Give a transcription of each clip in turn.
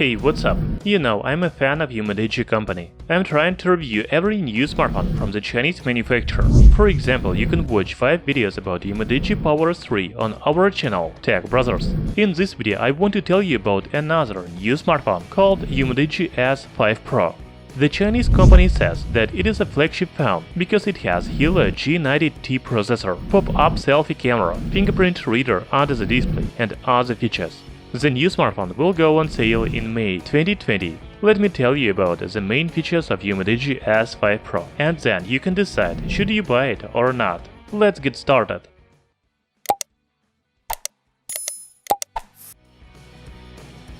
Hey, what's up? You know, I'm a fan of UMIDIGI company. I'm trying to review every new smartphone from the Chinese manufacturer. For example, you can watch 5 videos about UMIDIGI Power 3 on our channel, Tech Brothers. In this video, I want to tell you about another new smartphone called UMIDIGI S5 Pro. The Chinese company says that it is a flagship phone because it has Helio G90T processor, pop-up selfie camera, fingerprint reader under the display, and other features. The new smartphone will go on sale in May 2020. Let me tell you about the main features of UMIDIGI S5 Pro, and then you can decide should you buy it or not. Let's get started.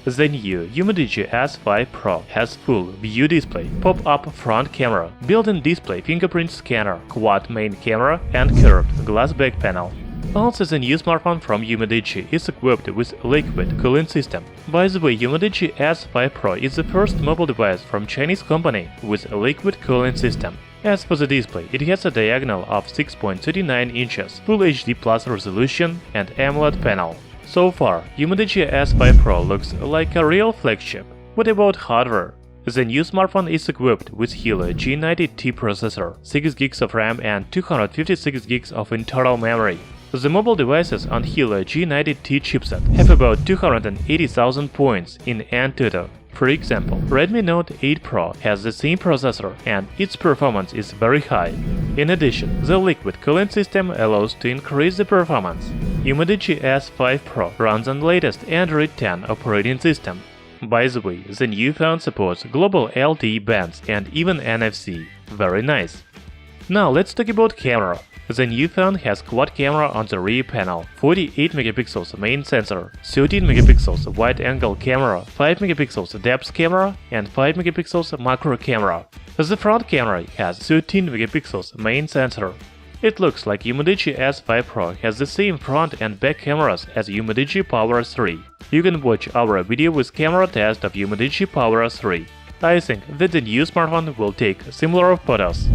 The new UMIDIGI S5 Pro has full view display, pop-up front camera, built-in display fingerprint scanner, quad main camera, and curved glass back panel. Also, the new smartphone from UMIDIGI is equipped with liquid cooling system. By the way, UMIDIGI S5 Pro is the first mobile device from Chinese company with a liquid cooling system. As for the display, it has a diagonal of 6.39 inches, Full HD Plus resolution, and AMOLED panel. So far, UMIDIGI S5 Pro looks like a real flagship. What about hardware? The new smartphone is equipped with Helio G90T processor, 6GB of RAM and 256GB of internal memory. The mobile devices on Helio G90T chipset have about 280,000 points in Antutu. For example, Redmi Note 8 Pro has the same processor and its performance is very high. In addition, the liquid cooling system allows to increase the performance. UMIDIGI S5 Pro runs on latest Android 10 operating system. By the way, the new phone supports global LTE bands and even NFC. Very nice. Now let's talk about camera. The new phone has quad camera on the rear panel, 48 megapixels main sensor, 13 megapixels wide-angle camera, 5 megapixels depth camera, and 5 megapixels macro camera. The front camera has 13 megapixels main sensor. It looks like UMIDIGI S5 Pro has the same front and back cameras as UMIDIGI Power 3. You can watch our video with camera test of UMIDIGI Power 3. I think that the new smartphone will take similar photos.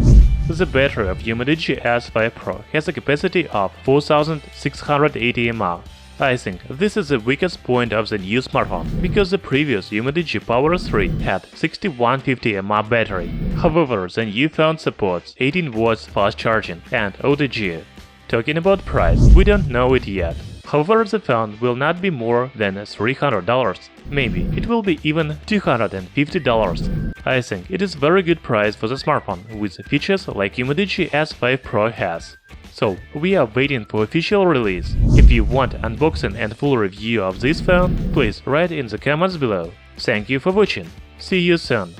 The battery of UMIDIGI S5 Pro has a capacity of 4680 mAh. I think this is the weakest point of the new smartphone, because the previous UMIDIGI Power 3 had 6150 mAh battery. However, the new phone supports 18 watts fast charging and OTG. Talking about price, we don't know it yet. However, the phone will not be more than $300. Maybe it will be even $250. I think it is very good price for the smartphone with features like UMIDIGI S5 Pro has. So, we are waiting for official release. If you want unboxing and full review of this phone, please write in the comments below. Thank you for watching. See you soon.